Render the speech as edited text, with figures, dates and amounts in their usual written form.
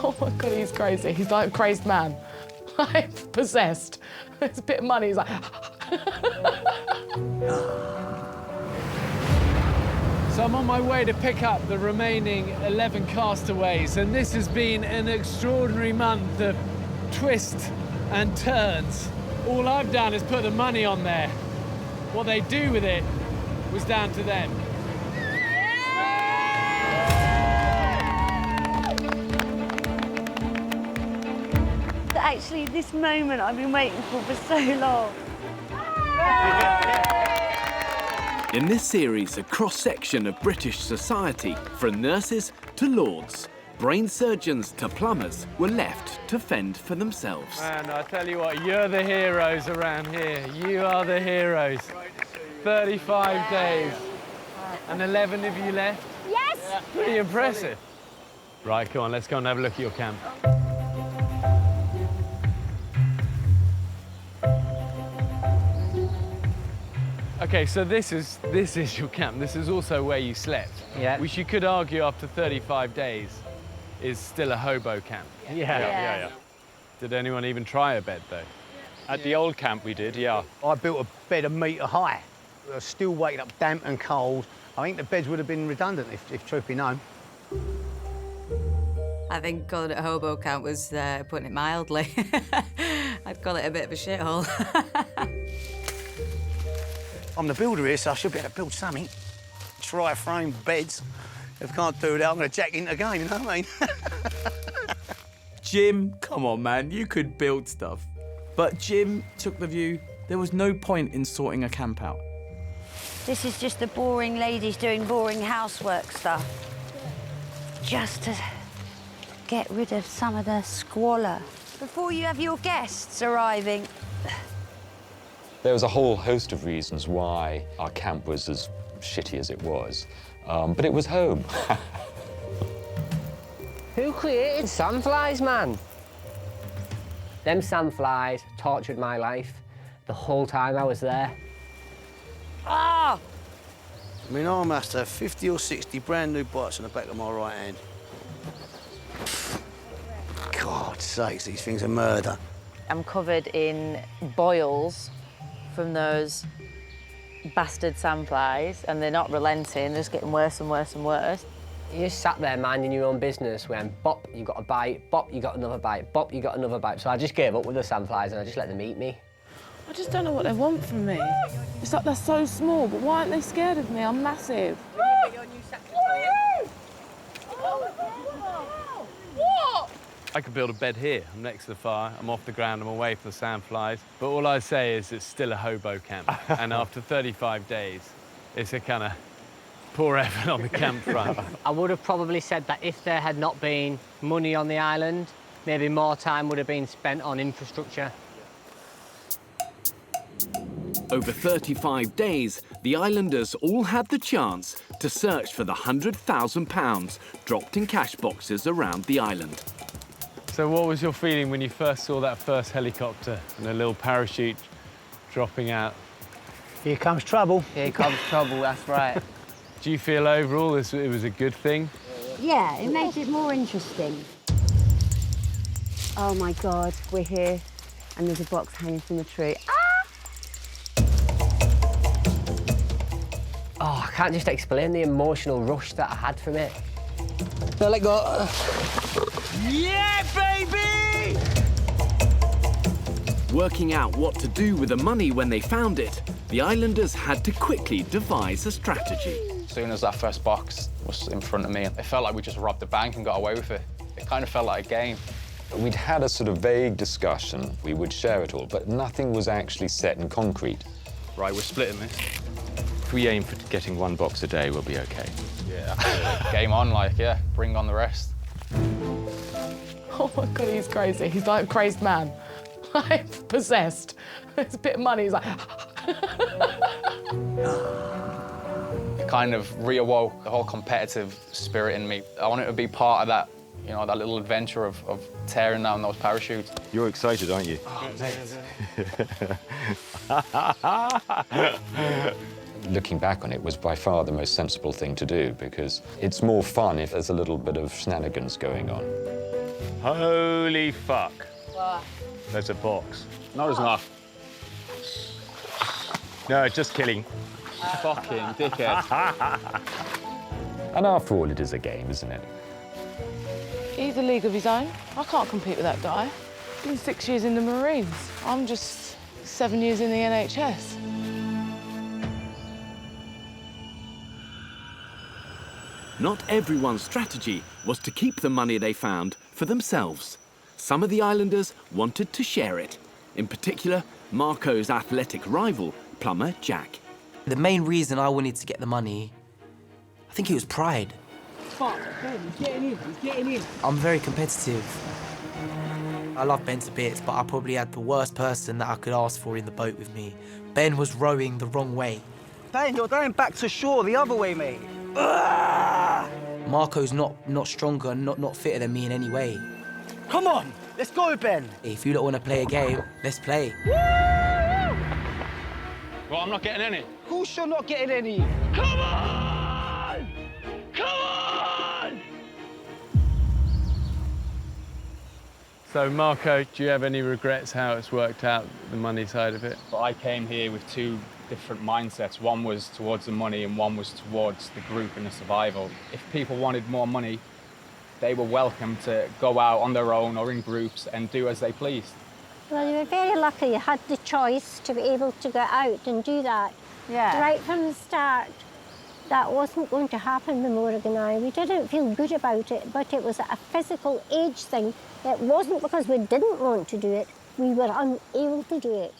Oh my God, he's crazy. He's like a crazed man, like possessed. It's a bit of money, he's like... So I'm on my way to pick up the remaining 11 castaways, and this has been an extraordinary month of twists and turns. All I've done is put the money on there. What they do with it was down to them. Actually, this moment I've been waiting for so long. In this series, a cross-section of British society, from nurses to lords, brain surgeons to plumbers, were left to fend for themselves. Man, I tell you what, you're the heroes around here. You are the heroes. 35 days. And 11 of you left? Yes! Pretty impressive. Right, come on, let's go and have a look at your camp. Okay, so this is your camp. This is also where you slept. Yeah. Which you could argue after 35 days is still a hobo camp. Yeah. Did anyone even try a bed, though? At the old camp we did, yeah. I built a bed a metre high. I was still waking up damp and cold. I think the beds would have been redundant if truth be known. I think calling it a hobo camp was putting it mildly. I'd call it a bit of a shithole. I'm the builder here, so I should be able to build something. Tri-frame beds. If I can't do that, I'm going to jack into the game, you know what I mean? Jim, come on, man, you could build stuff. But Jim took the view there was no point in sorting a camp out. This is just the boring ladies doing boring housework stuff. Just to get rid of some of the squalor before you have your guests arriving. There was a whole host of reasons why our camp was as shitty as it was, but it was home. Who created sandflies, man? Them sandflies tortured my life the whole time I was there. Ah! I mean, I must have 50 or 60 brand new bites on the back of my right hand. God's sakes, these things are murder. I'm covered in boils from those bastard sandflies, and they're not relenting, they're just getting worse and worse and worse. You just sat there minding your own business when bop, you got a bite, bop, you got another bite, bop, you got another bite. So I just gave up with the sandflies and I just let them eat me. I just don't know what they want from me. It's like they're so small, but why aren't they scared of me? I'm massive. What? I could build a bed here. I'm next to the fire, I'm off the ground, I'm away from the sandflies. But all I say is it's still a hobo camp. And after 35 days, it's a kind of poor effort on the camp front. I would have probably said that if there had not been money on the island, maybe more time would have been spent on infrastructure. Over 35 days, the islanders all had the chance to search for the £100,000 dropped in cash boxes around the island. So what was your feeling when you first saw that first helicopter and a little parachute dropping out? Here comes trouble. Here comes trouble, that's right. Do you feel overall it was a good thing? Yeah, it makes it more interesting. Oh my God, we're here, and there's a box hanging from the tree. Ah! Oh, I can't just explain the emotional rush that I had from it. Now let go. Yeah, baby! Working out what to do with the money when they found it, the islanders had to quickly devise a strategy. As soon as that first box was in front of me, it felt like we just robbed the bank and got away with it. It kind of felt like a game. We'd had a sort of vague discussion. We would share it all, but nothing was actually set in concrete. Right, we're splitting this. If we aim for getting one box a day, we'll be OK. Yeah, absolutely. Game on, like, yeah, bring on the rest. Oh my God, he's crazy. He's like a crazed man, like possessed. It's a bit of money, he's like... It kind of reawoke the whole competitive spirit in me. I wanted to be part of that, you know, that little adventure of tearing down those parachutes. You're excited, aren't you? Oh, Looking back on it was by far the most sensible thing to do because it's more fun if there's a little bit of shenanigans going on. Holy fuck. What? There's a box. Not as enough. No, just kidding. Fucking dickhead. And after all, it is a game, isn't it? He's a league of his own. I can't compete with that guy. Been 6 years in the Marines. I'm just 7 years in the NHS. Not everyone's strategy was to keep the money they found for themselves. Some of the islanders wanted to share it. In particular, Marco's athletic rival, plumber Jack. The main reason I wanted to get the money, I think it was pride. Fuck, Ben, he's getting in, he's getting in. I'm very competitive. I love Ben to bits, but I probably had the worst person that I could ask for in the boat with me. Ben was rowing the wrong way. Ben, you're going back to shore the other way, mate. Marco's not stronger, not fitter than me in any way. Come on, let's go, Ben. If you don't want to play a game, let's play. Well, I'm not getting any. Of course you're not getting any. Come on! Come on! So, Marco, do you have any regrets how it's worked out, the money side of it? But I came here with two different mindsets. One was towards the money and one was towards the group and the survival. If people wanted more money, they were welcome to go out on their own or in groups and do as they pleased. Well, you were very lucky you had the choice to be able to get out and do that. Yeah. Right from the start, that wasn't going to happen with Morag and I. We didn't feel good about it, but it was a physical age thing. It wasn't because we didn't want to do it. We were unable to do it.